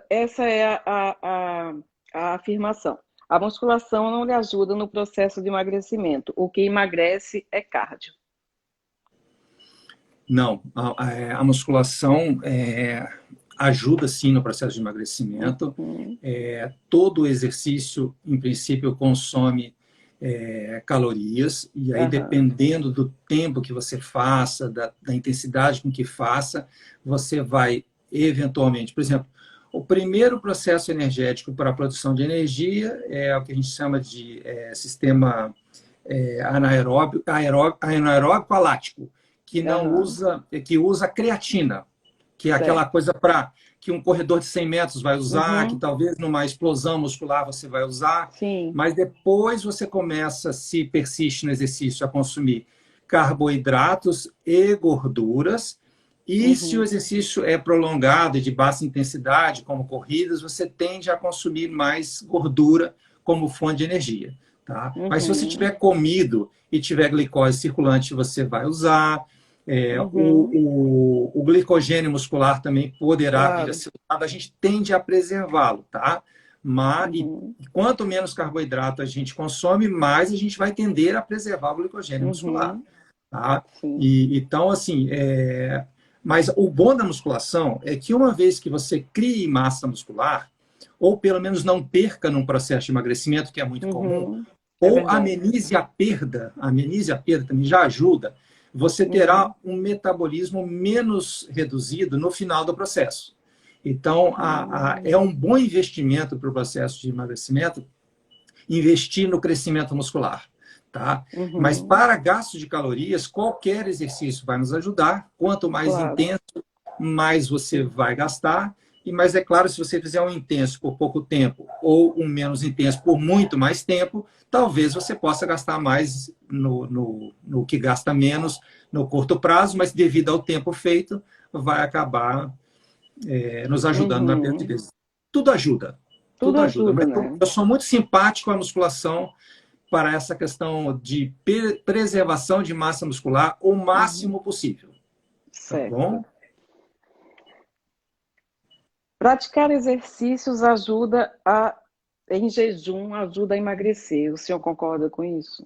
Essa é a afirmação. A musculação não lhe ajuda no processo de emagrecimento. O que emagrece é cardio. Não, a musculação ajuda sim no processo de emagrecimento. Uhum. Todo exercício, em princípio, consome calorias, e aí Aham. dependendo do tempo que você faça, da intensidade com que faça, você vai eventualmente, por exemplo, o primeiro processo energético para a produção de energia é o que a gente chama de sistema anaeróbico alático, que não Aham. usa, que usa creatina, que é aquela Certo. coisa para que um corredor de 100 metros vai usar, que Uhum. talvez numa explosão muscular você vai usar, Sim. mas depois você começa, se persiste no exercício, a consumir carboidratos e gorduras, e se o Uhum. exercício é prolongado e de baixa intensidade, como corridas, você tende a consumir mais gordura como fonte de energia. Tá? Mas se você Uhum. tiver comido e tiver glicose circulante, você vai usar. Uhum. O glicogênio muscular também poderá vir a Claro. ser usado. A gente tende a preservá-lo, tá? E Uhum. quanto menos carboidrato a gente consome, mais a gente vai tender a preservar o glicogênio muscular, Uhum. tá? Sim. Então, assim, mas o bom da musculação é que uma vez que você crie massa muscular, ou pelo menos não perca num processo de emagrecimento, que é muito comum, Uhum. É ou verdade. amenize a perda também já ajuda, você terá Uhum. um metabolismo menos reduzido no final do processo. Então, é Uhum. um bom investimento para o processo de emagrecimento investir no crescimento muscular. Tá? Mas Uhum. para gasto de calorias, qualquer exercício vai nos ajudar. Quanto mais Claro. intenso, mais você vai gastar. Mas é claro, se você fizer um intenso por pouco tempo ou um menos intenso por muito mais tempo, talvez você possa gastar mais no que gasta menos no curto prazo, mas devido ao tempo feito, vai acabar nos ajudando na perda de Uhum. peso. Tudo ajuda, Tudo tudo ajuda. ajuda, Mas né? eu sou muito simpático à musculação para essa questão de preservação de massa muscular o Uhum. máximo possível. Tá Certo. bom? Praticar exercícios em jejum, ajuda a emagrecer. O senhor concorda com isso?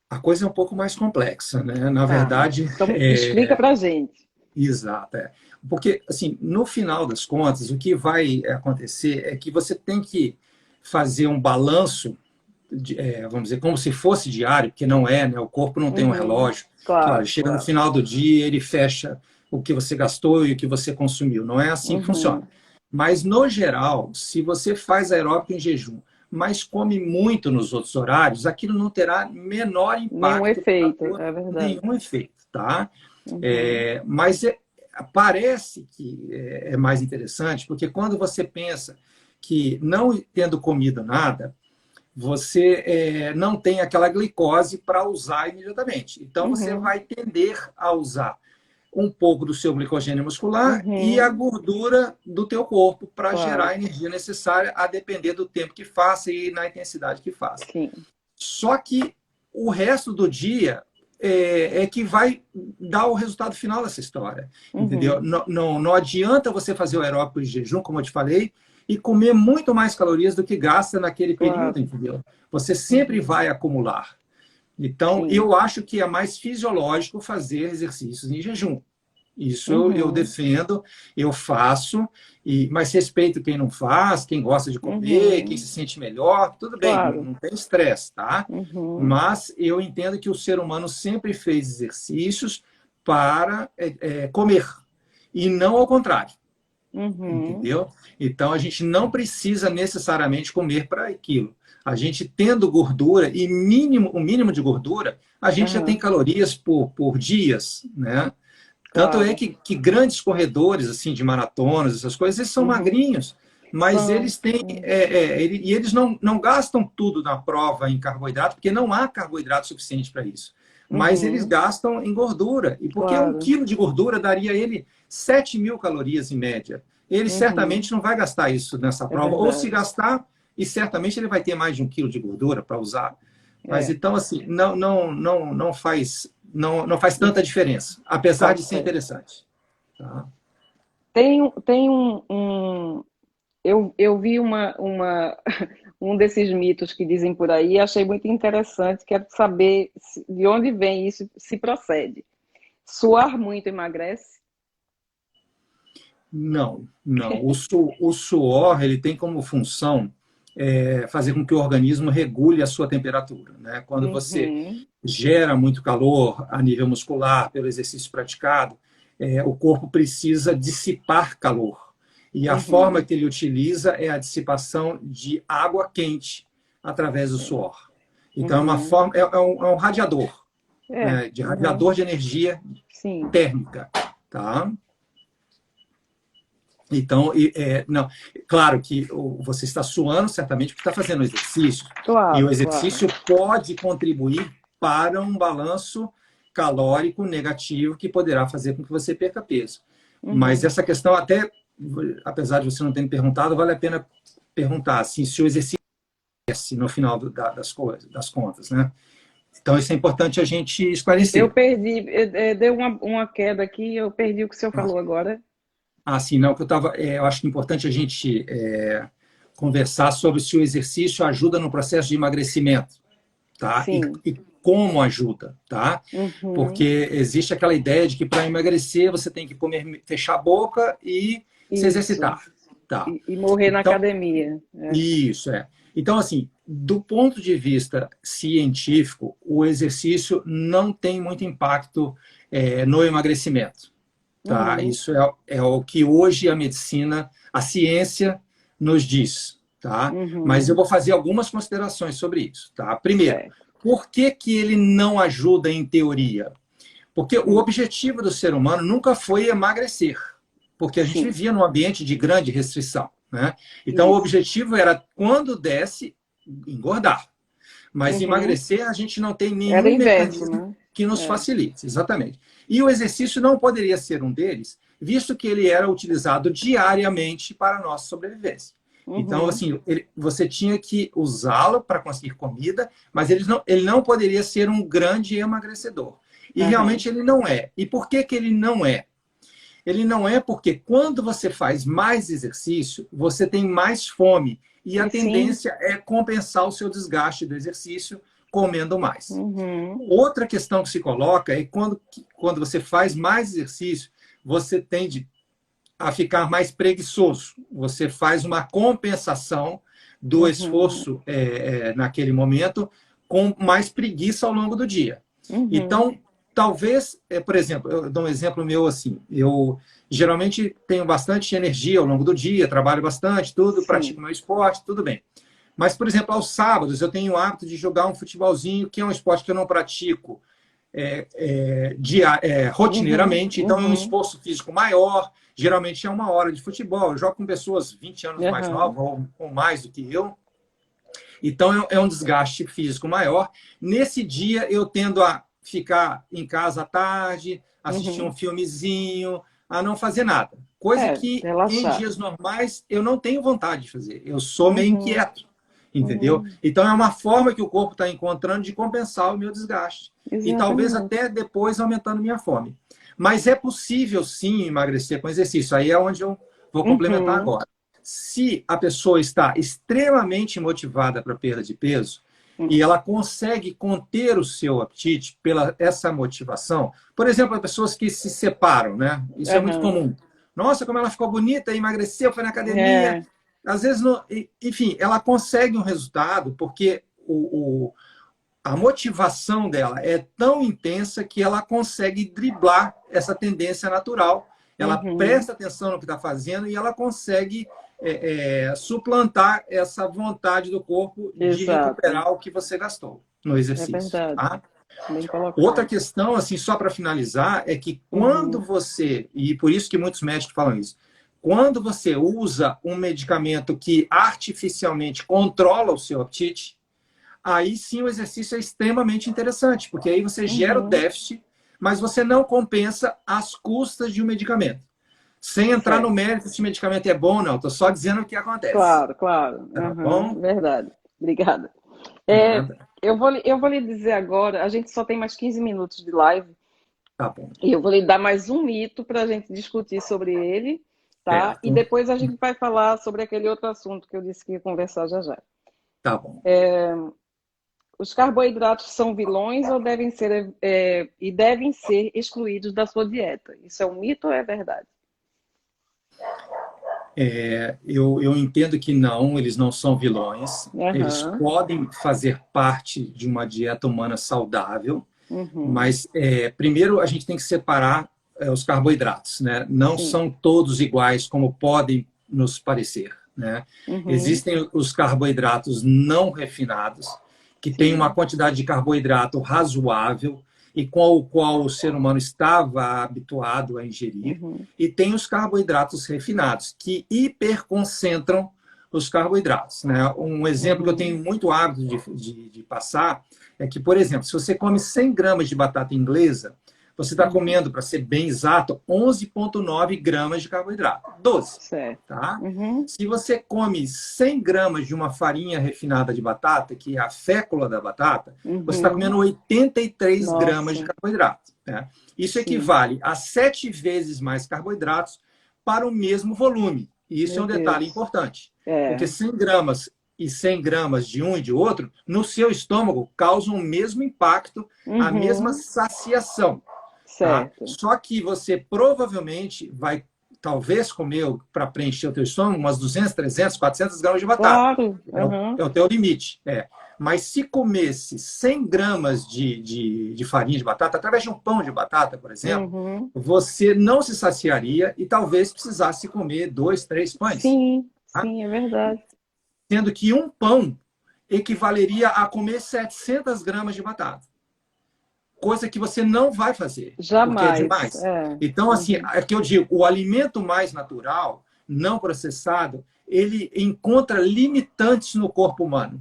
A coisa é um pouco mais complexa, né? Na Tá. verdade, Então, explica pra gente. exato. Porque, assim, no final das contas, o que vai acontecer é que você tem que fazer um balanço vamos dizer, como se fosse diário, porque não é, né? O corpo não tem um Uhum. relógio que, olha, Claro, chega no claro. final do dia, ele fecha o que você gastou e o que você consumiu. Não é assim que funciona. Uhum. Mas, no geral, se você faz aeróbico em jejum, mas come muito nos outros horários, aquilo não terá menor Nenhum impacto efeito, duradouro, é verdade. nenhum efeito, tá? Uhum. Mas parece que é mais interessante, porque quando você pensa que não tendo comido nada, você não tem aquela glicose para usar imediatamente. Então, você Uhum. vai tender a usar um pouco do seu glicogênio muscular e a Uhum. gordura do teu corpo para gerar Claro. a energia necessária a depender do tempo que faça e na intensidade que faça. Sim. Só que o resto do dia que vai dar o resultado final dessa história, entendeu? Uhum. Não adianta você fazer o aeróbico de jejum, como eu te falei, e comer muito mais calorias do que gasta naquele período, Claro. entendeu? Você sempre Uhum. vai acumular. Então, Sim. eu acho que é mais fisiológico fazer exercícios em jejum. Isso eu Uhum. defendo, eu faço, mas respeito quem não faz, quem gosta de comer, quem Uhum. se sente melhor, tudo bem, não, Claro. não tem estresse, tá? Uhum. Mas eu entendo que o ser humano sempre fez exercícios para comer, e não ao contrário, Uhum. entendeu? Então a gente não precisa necessariamente comer para aquilo. A gente tendo gordura e o mínimo de gordura, a gente já tem Aham. calorias por dias, né? Tanto é Claro. que grandes corredores assim de maratonas, essas coisas, eles são Uhum. magrinhos, mas São. eles têm e eles não gastam tudo na prova em carboidrato, porque não há carboidrato suficiente para isso. Mas eles Uhum. gastam em gordura, e porque um Claro. quilo de gordura daria a ele 7.000 calorias em média. Ele Uhum. certamente não vai gastar isso nessa É prova, ou se verdade. gastar, e certamente ele vai ter mais de 1 quilo de gordura para usar. Mas É. então, assim, não faz Hum. tanta diferença, apesar Tá de ser certo. interessante. Tá? Eu vi um desses mitos que dizem por aí e achei muito interessante. Quero saber de onde vem isso, se procede. Suar muito emagrece? Não, não. O suor ele tem como função fazer com que o organismo regule a sua temperatura, né? Quando você Uhum. gera muito calor a nível muscular pelo exercício praticado, o corpo precisa dissipar calor. E a forma Uhum. que ele utiliza é a dissipação de água quente através do suor. Então, é uma Uhum. forma, é um radiador, É. né? De Uhum. radiador de energia Sim. térmica, tá? Então, não, claro que você está suando certamente porque está fazendo exercício, e o Claro, claro. exercício pode contribuir para um balanço calórico negativo que poderá fazer com que você perca peso. Mas Uhum. essa questão, até, apesar de você não ter me perguntado, vale a pena perguntar assim, se o exercício desce no final das coisas, das contas, né? Então, isso é importante a gente Eu esclarecer. perdi, deu uma queda aqui, eu perdi o que o senhor falou agora. Assim, não, que eu acho que é importante a gente conversar sobre se o exercício ajuda no processo de emagrecimento, tá? Sim. E como ajuda, tá? Uhum. Porque existe aquela ideia de que para emagrecer você tem que comer, fechar a boca e se Isso. exercitar, tá? E morrer na Então, academia. É. isso é. Então, assim, do ponto de vista científico, o exercício não tem muito impacto no emagrecimento. Tá? Uhum. Isso é o que hoje a medicina, a ciência nos diz. Tá? Mas eu Uhum. vou fazer algumas considerações sobre isso. Tá? Primeiro, Certo. por que, que ele não ajuda em teoria? Porque o Hum. objetivo do ser humano nunca foi emagrecer, porque a gente Sim. vivia num ambiente de grande restrição. Né? Então, o Isso. objetivo era, quando desce, engordar. Mas Uhum. emagrecer, a gente não tem Era nenhum inverso, mecanismo né? que nos É. facilite, exatamente. E o exercício não poderia ser um deles, visto que ele era utilizado diariamente para a nossa sobrevivência. Então, Uhum. assim, você tinha que usá-lo para conseguir comida, mas ele não poderia ser um grande emagrecedor. E Aham. realmente ele não é. E por que, que ele não é? Ele não é porque quando você faz mais exercício, você tem mais fome. E a E sim. tendência é compensar o seu desgaste do exercício comendo mais. Uhum. Outra questão que se coloca é quando você faz mais exercício, você tende a ficar mais preguiçoso. Você faz uma compensação do Uhum. esforço naquele momento com mais preguiça ao longo do dia. Uhum. Então, talvez, por exemplo, eu dou um exemplo meu assim, eu geralmente tenho bastante energia ao longo do dia, trabalho bastante, tudo, Sim. pratico meu esporte, tudo bem. Mas, por exemplo, aos sábados eu tenho o hábito de jogar um futebolzinho, que é um esporte que eu não pratico Uhum. rotineiramente, então é um Uhum. esforço físico maior, geralmente é 1 hora de futebol, eu jogo com pessoas 20 anos mais Aham. novas ou mais do que eu, então é um desgaste físico maior. Nesse dia eu tendo a ficar em casa à tarde, assistir um Uhum. filmezinho, a não fazer nada. Coisa É, que em relaxar. dias normais eu não tenho vontade de fazer. Eu sou meio Uhum. inquieto, entendeu? Uhum. Então é uma forma que o corpo está encontrando de compensar o meu desgaste. E talvez Exatamente. até depois aumentando minha fome. Mas é possível sim emagrecer com exercício. Aí é onde eu vou complementar Uhum. agora. Se a pessoa está extremamente motivada para a perda de peso e Uhum. ela consegue conter o seu apetite pela essa motivação, por exemplo, as pessoas que se separam, né? Isso é muito Aham. comum. Nossa, como ela ficou bonita, emagreceu, foi na academia. É. Às vezes, enfim, ela consegue um resultado porque a motivação dela é tão intensa que ela consegue driblar essa tendência natural. Ela Uhum. presta atenção no que está fazendo e ela consegue suplantar essa vontade do corpo de Exato. recuperar o que você gastou no É exercício. verdade. Tá? Bem Outra colocado. questão, assim, só para finalizar, é que quando Uhum. você, e por isso que muitos médicos falam isso, quando você usa um medicamento que artificialmente controla o seu apetite, aí sim o exercício é extremamente interessante, porque aí você gera o Uhum. déficit, mas você não compensa as custas de um medicamento. Sem entrar no Certo. mérito se o medicamento é bom ou não, estou só dizendo o que acontece. Claro, claro. Tá Uhum. bom? Verdade. Obrigada. É, Nada. eu vou lhe dizer agora, a gente só tem mais 15 minutos de live, Tá bom. e eu vou lhe dar mais um mito para a gente discutir sobre ele, tá? E Certo. depois a gente vai falar sobre aquele outro assunto que eu disse que ia conversar já já. Tá bom. Os carboidratos são vilões ou devem ser excluídos da sua dieta? Isso é um mito ou é verdade? Eu entendo que não, eles não são vilões. Eles Aham. podem fazer parte de uma dieta humana saudável, Uhum. mas primeiro a gente tem que separar os carboidratos, né? Não Sim. são todos iguais como podem nos parecer, né? Uhum. Existem os carboidratos não refinados, que têm uma Sim. quantidade de carboidrato razoável e com o qual o ser humano estava habituado a ingerir, Uhum. e tem os carboidratos refinados, que hiperconcentram os carboidratos, né? Um exemplo que eu Uhum. tenho muito hábito de passar é que, por exemplo, se você come 100 gramas de batata inglesa, você está Uhum. comendo, para ser bem exato, 11,9 gramas de carboidrato. 12. Certo. Tá? Uhum. Se você come 100 gramas de uma farinha refinada de batata, que é a fécula da batata, você está Uhum. comendo 83 gramas de Nossa. carboidrato. Né? Isso Sim. equivale a 7 vezes mais carboidratos para o mesmo volume. E isso é Meu um detalhe Deus. importante, porque É. 100 gramas e 100 gramas de um e de outro, no seu estômago, causam o mesmo impacto, a mesma Uhum. saciação. Tá? Certo. Só que você provavelmente vai, talvez, comer, para preencher o teu estômago, umas 200, 300, 400 gramas de batata. Claro. É o, Uhum. é o teu limite. Mas se comesse 100 gramas de farinha de batata, através de um pão de batata, por exemplo, Uhum. você não se saciaria e talvez precisasse comer 2, 3 pães. Sim. Tá? Sim, é verdade. Sendo que um pão equivaleria a comer 700 gramas de batata. Coisa que você não vai fazer, porque é Jamais. demais. É. Então, assim, Uhum. é que eu digo, o alimento mais natural, não processado, ele encontra limitantes no corpo humano.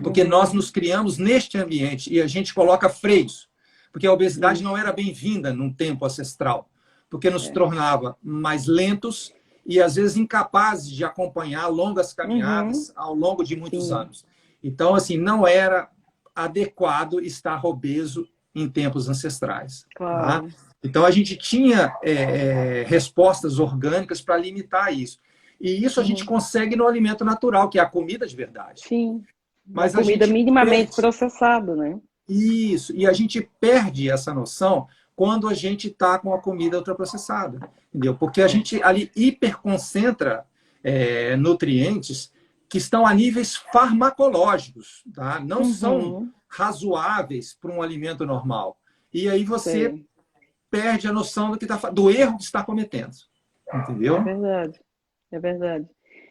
Porque nós Uhum. nos criamos neste ambiente e a gente coloca freios. Porque a obesidade não Isso. era bem-vinda num tempo ancestral. Porque nos É. tornava mais lentos e, às vezes, incapazes de acompanhar longas Uhum. caminhadas ao longo de muitos Sim. anos. Então, assim, não era adequado estar obeso em tempos ancestrais. Tá? Claro. Então, a gente tinha respostas orgânicas para limitar isso. E isso a gente Uhum. consegue no alimento natural, que é a comida de verdade. Sim. Da Mas a comida gente minimamente perde processada, né? isso, e a gente perde essa noção quando a gente está com a comida ultraprocessada, entendeu? Porque a É. gente ali hiperconcentra nutrientes que estão a níveis farmacológicos, tá? Não são Uhum. razoáveis para um alimento normal. E aí você Sei. perde a noção do erro que está cometendo, É entendeu? verdade. É verdade.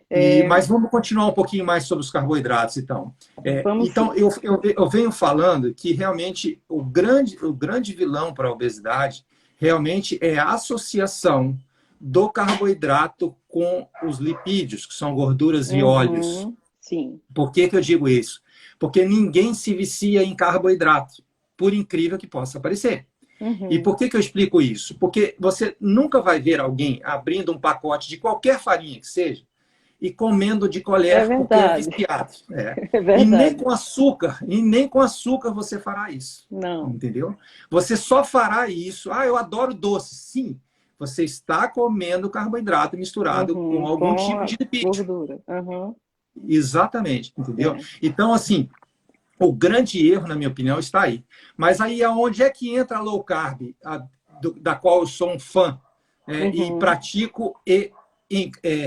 É, Mas vamos continuar um pouquinho mais sobre os carboidratos, então. vamos Então, sim. eu venho falando que realmente o grande vilão para a obesidade realmente é a associação do carboidrato com os lipídios, que são gorduras e óleos. Uhum. Sim. Por que que eu digo isso? Porque ninguém se vicia em carboidrato, por incrível que possa parecer. E Uhum. por que que eu explico isso? Porque você nunca vai ver alguém abrindo um pacote de qualquer farinha que seja e comendo de É colher porque é verdade. viciado. É E verdade. nem com açúcar você fará isso. Não. Entendeu? Você só fará isso. Ah, eu adoro doce. Sim, você está comendo carboidrato misturado com Uhum. algum Com tipo a de lipídio. gordura. Uhum. Exatamente, entendeu? É. Então, assim, o grande erro, na minha opinião, está aí. Mas aí aonde é que entra a low carb, da qual eu sou um fã e Uhum. pratico e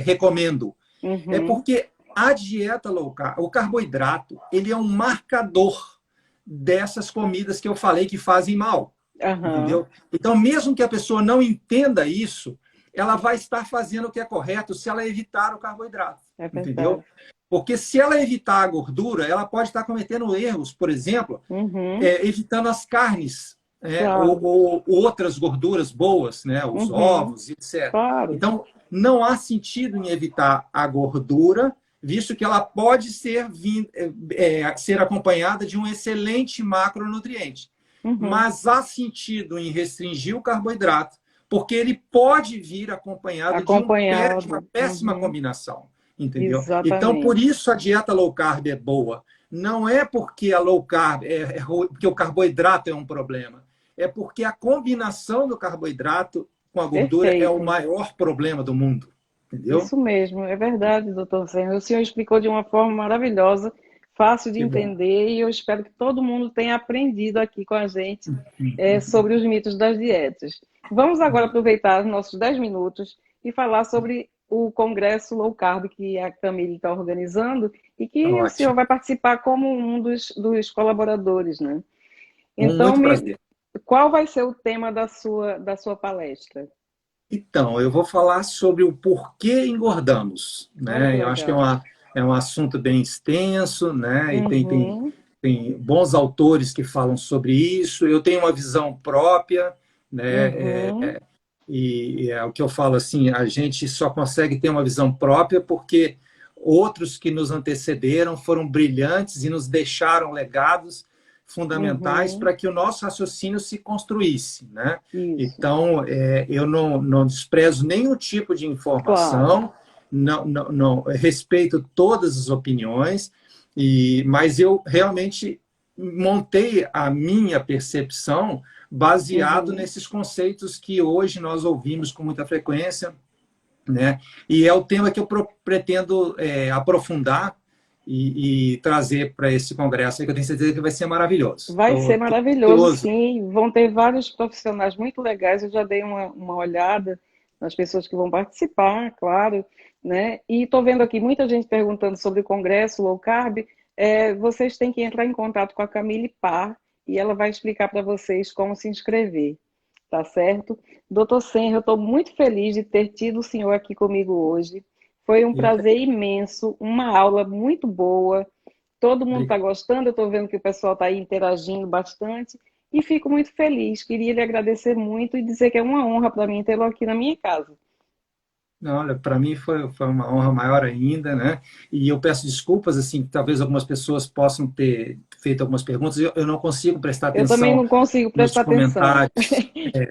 recomendo? É Uhum. porque a dieta low carb, o carboidrato, ele é um marcador dessas comidas que eu falei que fazem mal, Aham. entendeu? Então, mesmo que a pessoa não entenda isso, ela vai estar fazendo o que é correto se ela evitar o carboidrato, É entendeu? verdade. Porque se ela evitar a gordura, ela pode estar cometendo erros, por exemplo, Uhum. evitando as carnes, Claro. ou outras gorduras boas, né, os Uhum. ovos, etc. Claro. Então, não há sentido em evitar a gordura, visto que ela pode ser acompanhada de um excelente macronutriente. Uhum. Mas há sentido em restringir o carboidrato, porque ele pode vir acompanhado de uma Acompanhado. péssima Uhum. combinação, entendeu? Então, por Exatamente. isso a dieta low carb é boa. Não é porque a low carb porque o carboidrato é um problema. É porque a combinação do carboidrato com a gordura é o Perfeito. maior problema do mundo, entendeu? Isso mesmo, é verdade, doutor Senna. O senhor explicou de uma forma maravilhosa, fácil de Que bom. entender, e eu espero que todo mundo tenha aprendido aqui com a gente sobre os mitos das dietas. Vamos agora aproveitar os nossos 10 minutos e falar sobre o Congresso Low Carb que a Camille está organizando e que o senhor Ótimo. vai participar como um dos colaboradores, né? Com Então, muito prazer. qual vai ser o tema da sua palestra? Então, eu vou falar sobre o porquê engordamos, Olha que né? Eu acho que legal. é um assunto bem extenso, né? E Uhum, tem bons autores que falam sobre isso. Eu tenho uma visão própria, né? uhum, E é o que eu falo assim, a gente só consegue ter uma visão própria porque outros que nos antecederam foram brilhantes e nos deixaram legados fundamentais uhum, para que o nosso raciocínio se construísse, né? isso, Então, eu não desprezo nenhum tipo de claro. informação, não respeito todas as opiniões, mas eu realmente montei a minha percepção baseado Uhum. nesses conceitos que hoje nós ouvimos com muita frequência, né? E é o tema que eu pretendo aprofundar e trazer para esse congresso, que eu tenho certeza que vai ser maravilhoso. Vai ser Tô maravilhoso, ansioso. sim. Vão ter vários profissionais muito legais. Eu já dei uma olhada nas pessoas que vão participar, claro, né? E estou vendo aqui muita gente perguntando sobre o Congresso Low Carb. Vocês têm que entrar em contato com a Camille Parr e ela vai explicar para vocês como se inscrever, tá certo? Doutor Senra, eu estou muito feliz de ter tido o senhor aqui comigo hoje. Foi um Eu que prazer imenso, uma aula muito boa. Todo mundo está Obrigado. gostando, eu estou vendo que o pessoal está aí interagindo bastante e fico muito feliz. Queria lhe agradecer muito e dizer que é uma honra para mim tê-lo aqui na minha casa. Não, olha, para mim foi uma honra maior ainda, né? E eu peço desculpas, assim, que talvez algumas pessoas possam ter feito algumas perguntas, eu não consigo prestar Eu também atenção não consigo nos prestar atenção. comentários.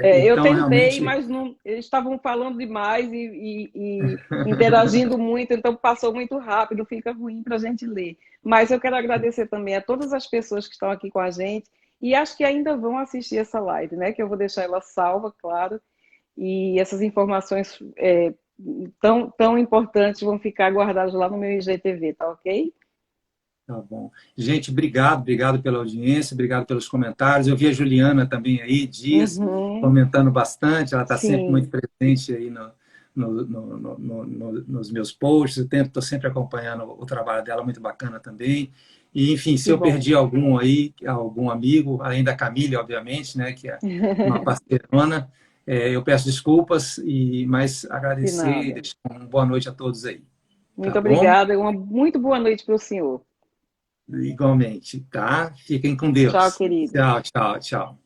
Eu Então, tentei, realmente, mas não, eles estavam falando demais e interagindo muito, então passou muito rápido, fica ruim para a gente ler. Mas eu quero agradecer também a todas as pessoas que estão aqui com a gente e acho que ainda vão assistir essa live, né? Que eu vou deixar ela salva, claro. E essas informações tão importantes vão ficar guardadas lá no meu IGTV, tá ok? tá bom. Gente, obrigado pela audiência, obrigado pelos comentários. Eu vi a Juliana também aí, Dias, Uhum, comentando bastante, ela está sempre muito sim, presente aí nos meus posts, eu estou sempre acompanhando o trabalho dela, muito bacana também. E, enfim, se que eu bom. perdi algum aí, algum amigo, além da Camille, obviamente, né, que é uma parceirona, eu peço desculpas, mas De agradecer e nada. deixar uma boa noite a todos aí, tá Muito bom? obrigada e uma muito boa noite para o senhor. Igualmente, tá? Fiquem com Tchau, Deus. querido. Tchau, tchau, tchau.